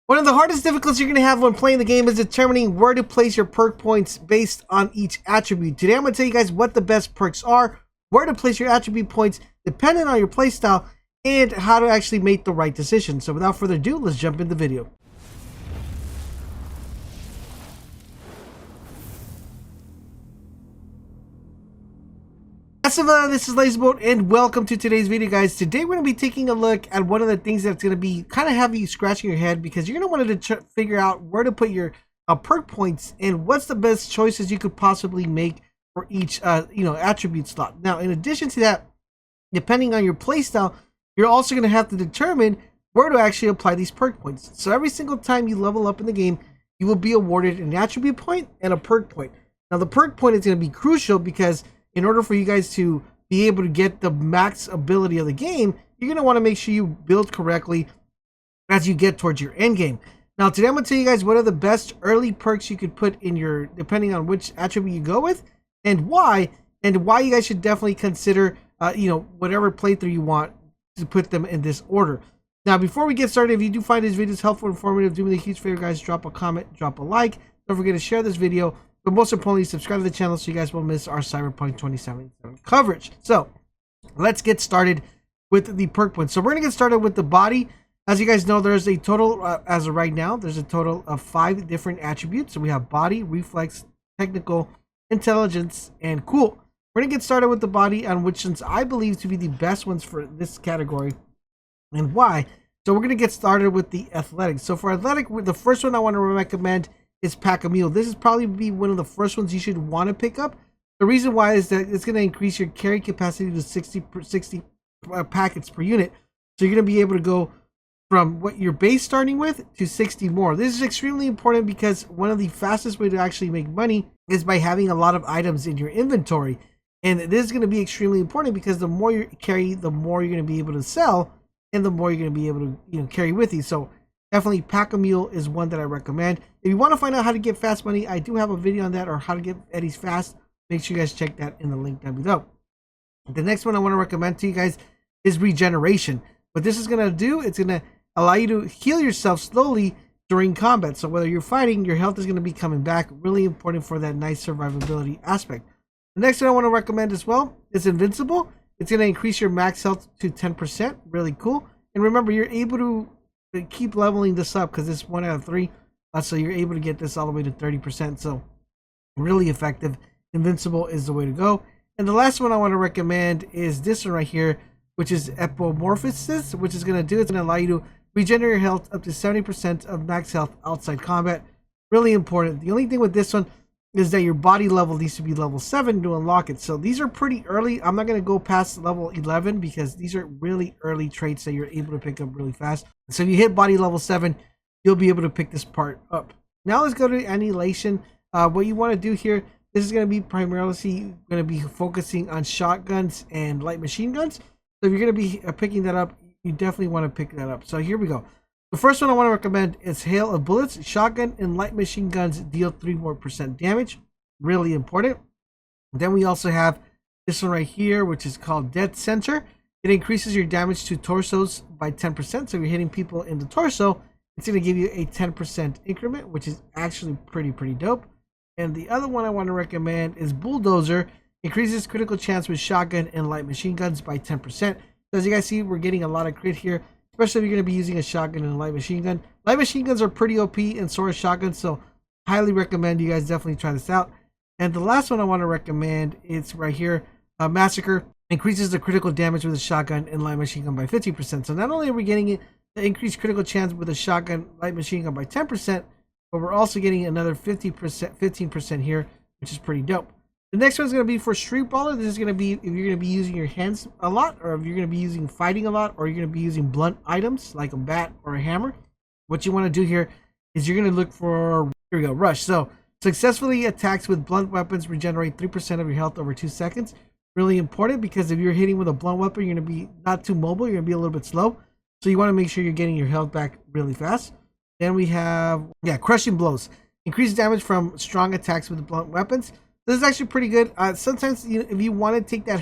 One of the hardest difficulties you're going to have when playing the game is determining where to place your perk points based on each attribute. Today I'm going to tell you guys what the best perks are, where to place your attribute points depending on your playstyle, and how to actually make the right decision. So without further ado, let's jump into the video. This is Lazyboat and welcome to today's video, guys. Today we're going to be taking a look at one of the things that's going to be kind of have you scratching your head, because you're going to want to figure out where to put your perk points and what's the best choices you could possibly make for each attribute slot. Now, in addition to that, depending on your playstyle, you're also going to have to determine where to actually apply these perk points. So every single time you level up in the game, you will be awarded an attribute point and a perk point. Now, the perk point is going to be crucial because in order for you guys to be able to get the max ability of the game, you're going to want to make sure you build correctly as you get towards your end game. Now, today I'm going to tell you guys what are the best early perks you could put in your, depending on which attribute you go with, and why you guys should definitely consider, whatever playthrough you want to put them in this order. Now, before we get started, if you do find these videos helpful and informative, do me a huge favor, guys, drop a comment, drop a like. Don't forget to share this video. But most importantly, subscribe to the channel so you guys won't miss our Cyberpunk 2077 coverage. So let's get started with the perk points. So we're going to get started with the body. As you guys know, there's a total, as of right now, there's a total of 5 different attributes. So we have body, reflex, technical, intelligence, and cool. We're going to get started with the body, on which ones I believe to be the best ones for this category and why. So we're going to get started with the athletic. So for athletic, the first one I want to recommend is Pack a Mule. This is probably be one of the first ones you should want to pick up. The reason why is that it's going to increase your carry capacity to 60 packets per unit. So you're going to be able to go from what your base starting with to 60 more. This is extremely important because one of the fastest way to actually make money is by having a lot of items in your inventory. And this is going to be extremely important because the more you carry, the more you're going to be able to sell, and the more you're going to be able to carry with you. So definitely Pack a Mule is one that I recommend. If you want to find out how to get fast money, I do have a video on that, or how to get eddies fast. Make sure you guys check that in the link down below. The next one I want to recommend to you guys is regeneration. What this is going to do, it's going to allow you to heal yourself slowly during combat. So whether you're fighting, your health is going to be coming back. Really important for that nice survivability aspect. The next one I want to recommend as well is Invincible. It's going to increase your max health to 10%. Really cool. And remember, you're able to keep leveling this up because it's 1 out of 3. So you're able to get this all the way to 30%. So really effective. Invincible is the way to go. And the last one I want to recommend is this one right here, which is Epimorphosis, which is going to do, it's going to allow you to regenerate your health up to 70% of max health outside combat. Really important. The only thing with this one is that your body level needs to be level 7 to unlock it. So these are pretty early. I'm not going to go past level 11 because these are really early traits that you're able to pick up really fast. So if you hit body level 7, you'll be able to pick this part up. Now let's go to Emulation. What you want to do here, this is going to be primarily going to be focusing on shotguns and light machine guns. So if you're going to be picking that up, you definitely want to pick that up. So here we go. The first one I want to recommend is Hail of Bullets. Shotgun and light machine guns deal 3% more damage. Really important. Then we also have this one right here, which is called Dead Center. It increases your damage to torsos by 10%. So if you're hitting people in the torso, it's going to give you a 10% increment, which is actually pretty dope. And the other one I want to recommend is Bulldozer. Increases critical chance with shotgun and light machine guns by 10%. So as you guys see, we're getting a lot of crit here, especially if you're going to be using a shotgun and a light machine gun. Light machine guns are pretty OP, and so are shotguns, so highly recommend you guys definitely try this out. And the last one I want to recommend is right here, Massacre. Increases the critical damage with a shotgun and light machine gun by 50%. So not only are we getting it, the increased critical chance with a shotgun, light machine gun by 10%, but we're also getting another 15% here, which is pretty dope. The next one's going to be for Street Baller. This is going to be if you're going to be using your hands a lot, or if you're going to be using fighting a lot, or you're going to be using blunt items like a bat or a hammer. What you want to do here is you're going to look for, here we go, Rush. So successfully attacks with blunt weapons regenerate 3% of your health over 2 seconds. Really important because if you're hitting with a blunt weapon, you're going to be not too mobile. You're going to be a little bit slow. So you want to make sure you're getting your health back really fast. Then we have, Crushing Blows. Increased damage from strong attacks with blunt weapons. This is actually pretty good. Sometimes if you want to take that,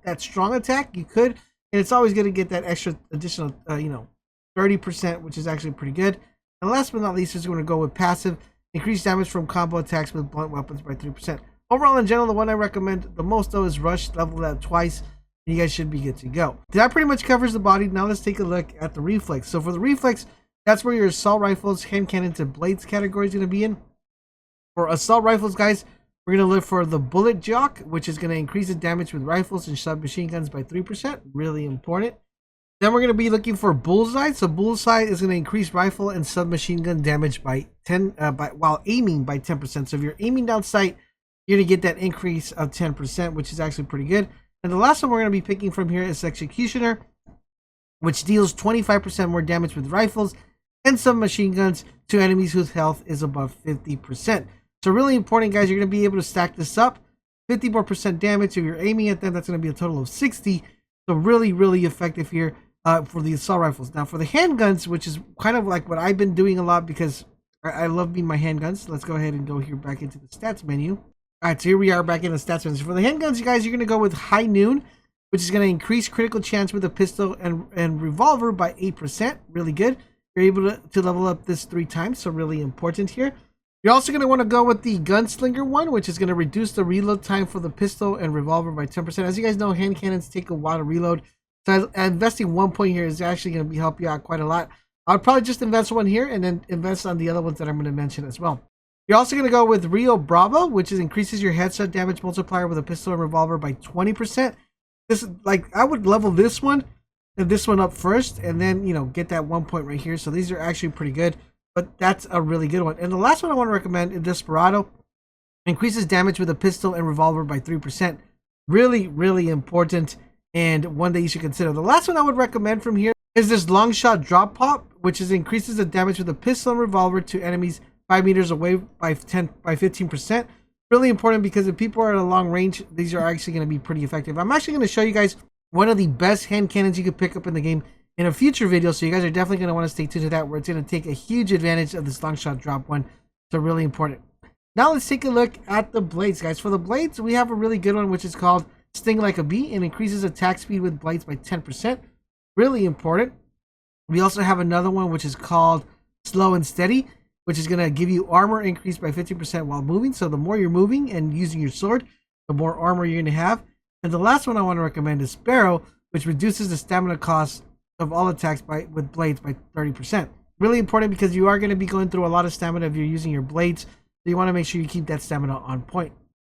that strong attack, you could. And it's always going to get that extra additional, 30%, which is actually pretty good. And last but not least, is going to go with passive, increase damage from combo attacks with blunt weapons by 3%. Overall, in general, the one I recommend the most though is Rush, level that twice, and you guys should be good to go. That pretty much covers the body. Now let's take a look at the Reflex. So for the Reflex, that's where your assault rifles, hand cannons, and blades category is going to be in. For assault rifles, guys, we're going to look for the Bullet Jock, which is going to increase the damage with rifles and submachine guns by 3%. Really important. Then we're going to be looking for Bullseye. So Bullseye is going to increase rifle and submachine gun damage by 10, while aiming by 10%. So if you're aiming down sight, you're going to get that increase of 10%, which is actually pretty good. And the last one we're going to be picking from here is Executioner, which deals 25% more damage with rifles and submachine guns to enemies whose health is above 50%. So really important, guys, you're going to be able to stack this up. 50 more percent damage. If you're aiming at them, that's going to be a total of 60. So really, really effective here for the assault rifles. Now for the handguns, which is kind of like what I've been doing a lot because I love being my handguns. Let's go ahead and go here back into the stats menu. All right, so here we are back in the stats menu. So for the handguns, you guys, you're going to go with High Noon, which is going to increase critical chance with a pistol and revolver by 8%. Really good. You're able to level up this 3 times, so really important here. You're also going to want to go with the Gunslinger one, which is going to reduce the reload time for the pistol and revolver by 10%. As you guys know, hand cannons take a while to reload. So investing 1 point here is actually going to help you out quite a lot. I'll probably just invest 1 here and then invest on the other ones that I'm going to mention as well. You're also going to go with Rio Bravo, which increases your headshot damage multiplier with a pistol and revolver by 20%. This is like, I would level this one and this one up first and then, you know, get that 1 point right here. So these are actually pretty good. But that's a really good one. And the last one I want to recommend is Desperado. Increases damage with a pistol and revolver by 3%. Really, really important and one that you should consider. The last one I would recommend from here is this Long Shot Drop Pop, which increases the damage with a pistol and revolver to enemies 5 meters away by 15%. Really important because if people are at a long range, these are actually going to be pretty effective. I'm actually going to show you guys one of the best hand cannons you could pick up in the game in a future video, so you guys are definitely going to want to stay tuned to that, where it's going to take a huge advantage of this long shot drop one. So really important. Now let's take a look at the blades, guys. For the blades, we have a really good one, which is called Sting Like a Bee, and increases attack speed with blades by 10%. Really important. We also have another one, which is called Slow and Steady, which is going to give you armor increase by 50% while moving. So the more you're moving and using your sword, the more armor you're going to have. And the last one I want to recommend is Sparrow, which reduces the stamina cost of all attacks with blades by 30%. Really important because you are going to be going through a lot of stamina if you're using your blades. So you want to make sure you keep that stamina on point.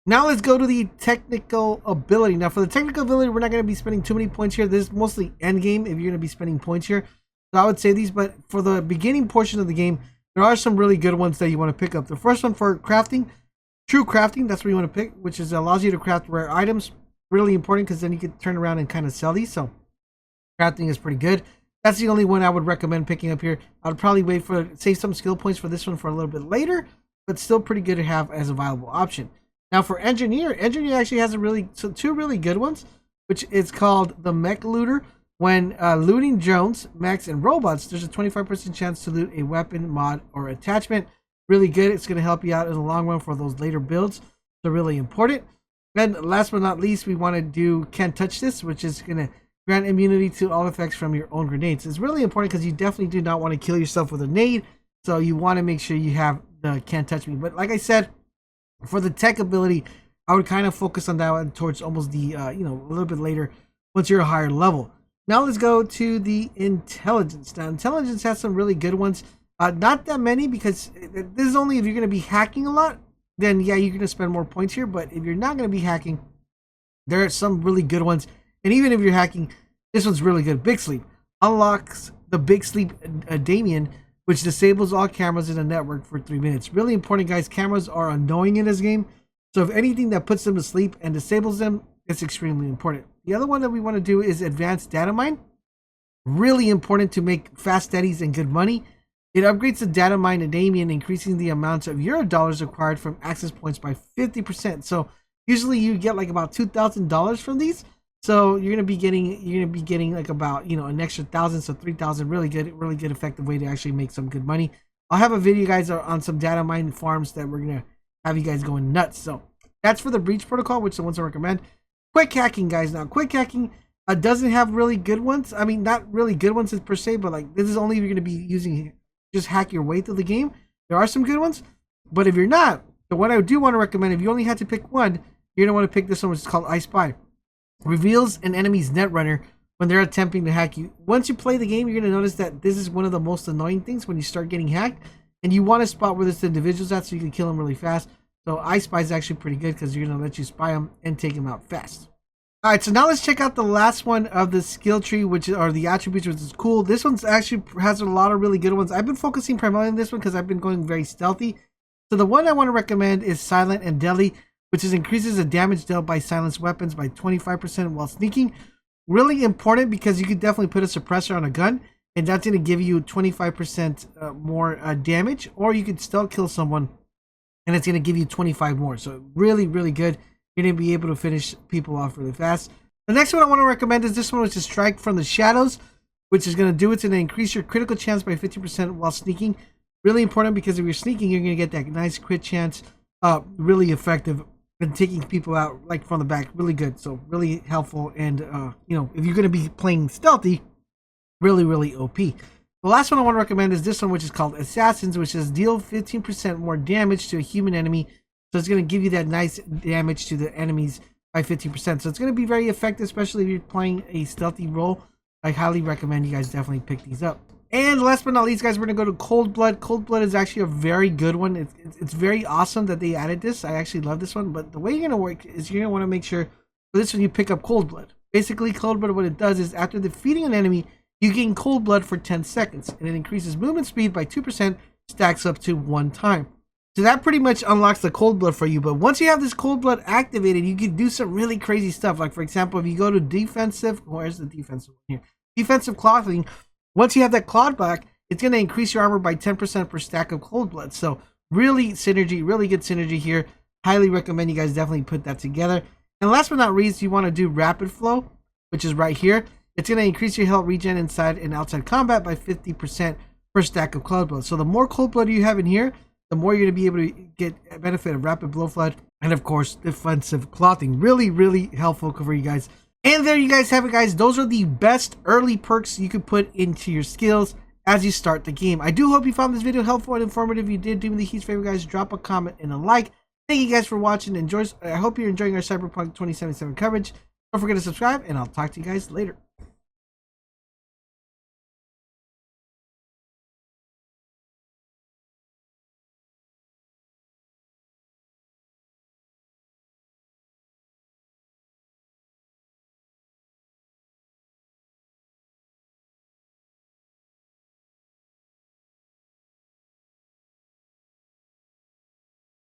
Now let's go to the technical ability. Now for the technical ability, we're not going to be spending too many points here. This is mostly end game if you're going to be spending points here. So I would say these, but for the beginning portion of the game, there are some really good ones that you want to pick up. The first one for crafting, True Crafting, that's what you want to pick, which allows you to craft rare items. Really important because then you can turn around and kind of sell these. So crafting is pretty good. That's the only one I would recommend picking up here. I'd probably save some skill points for this one for a little bit later, but still pretty good to have as a viable option. Now for Engineer actually has two really good ones, which is called the Mech Looter. When looting drones, mechs, and robots, there's a 25% chance to loot a weapon, mod, or attachment. Really good. It's going to help you out in the long run for those later builds. So really important. And last but not least, we want to do Can't Touch This, which is going to grant immunity to all effects from your own grenades. It's really important because you definitely do not want to kill yourself with a nade. So you want to make sure you have the Can't Touch Me. But like I said, for the tech ability, I would kind of focus on that one towards almost the, a little bit later once you're a higher level. Now let's go to the Intelligence. Now Intelligence has some really good ones. Not that many because this is only if you're going to be hacking a lot. Then yeah, you're going to spend more points here. But if you're not going to be hacking, there are some really good ones. And even if you're hacking, this one's really good. Big Sleep unlocks the Big Sleep Damien, which disables all cameras in the network for 3 minutes. Really important, guys. Cameras are annoying in this game. So if anything that puts them to sleep and disables them, it's extremely important. The other one that we want to do is Advanced Data Mine. Really important to make fast steadies and good money. It upgrades the data mine to Damien, increasing the amounts of Euro dollars acquired from access points by 50%. So usually you get like about $2,000 from these. So you're gonna be getting like about an extra 1,000, so 3,000. Really good effective way to actually make some good money. I'll have a video, guys, on some data mine farms that we're gonna have you guys going nuts. So that's for the Breach Protocol, which is the ones I recommend. Quick hacking, guys. Now quick hacking doesn't have really good ones. I mean, not really good ones per se, but like this is only if you're gonna be using just hack your way through the game. There are some good ones, but if you're not, the one I do want to recommend, if you only had to pick one, you're gonna want to pick this one, which is called I Spy. Reveals an enemy's netrunner when they're attempting to hack you. Once you play the game, you're gonna notice that this is one of the most annoying things when you start getting hacked, and you want to spot where this individual's at so you can kill them really fast. So I Spy is actually pretty good because you're gonna let you spy them and take them out fast. All right, so now let's check out the last one of the skill tree, which are the attributes, which is cool. This one's actually has a lot of really good ones. I've been focusing primarily on this one because I've been going very stealthy. So the one I want to recommend is Silent and Deadly, which is increases the damage dealt by silenced weapons by 25% while sneaking. Really important because you could definitely put a suppressor on a gun, and that's going to give you 25% more damage, or you could stealth kill someone, and it's going to give you 25 more. So really, really good. You're going to be able to finish people off really fast. The next one I want to recommend is this one, which is Strike from the Shadows, which is going to do it's going to increase your critical chance by 50% while sneaking. Really important because if you're sneaking, you're going to get that nice crit chance. Really effective in taking people out like from the back. Really good. So really helpful. And you know, if you're going to be playing stealthy, really, really OP. The last one I want to recommend is this one, which is called Assassins, which is deal 15% more damage to a human enemy. So it's going to give you that nice damage to the enemies by 50%. So it's going to be very effective, especially if you're playing a stealthy role. I highly recommend you guys definitely pick these up. And last but not least, guys, we're going to go to Cold Blood. Cold Blood is actually a very good one. It's very awesome that they added this. I actually love this one. But the way you're going to work is you're going to want to make sure for this one you pick up Cold Blood. Basically, Cold Blood, what it does is after defeating an enemy, you gain Cold Blood for 10 seconds. And it increases movement speed by 2%, stacks up to 1 time. So that pretty much unlocks the Cold Blood for you. But once you have this Cold Blood activated, you can do some really crazy stuff. Like, for example, if you go to defensive, where's the defensive one here? Defensive clothing. Once you have that clawed back, it's going to increase your armor by 10% per stack of Cold Blood. So really synergy, really good synergy here. Highly recommend you guys definitely put that together. And last but not least, you want to do Rapid Flow, which is right here. It's going to increase your health regen inside and outside combat by 50% per stack of Cold Blood. So the more Cold Blood you have in here, the more you're going to be able to get a benefit of Rapid Blow Flood and, of course, defensive clothing. Really, really helpful for you guys. And there you guys have it, guys. Those are the best early perks you could put into your skills as you start the game. I do hope you found this video helpful and informative. If you did, do me the huge favor, guys. Drop a comment and a like. Thank you guys for watching. I hope you're enjoying our Cyberpunk 2077 coverage. Don't forget to subscribe, and I'll talk to you guys later.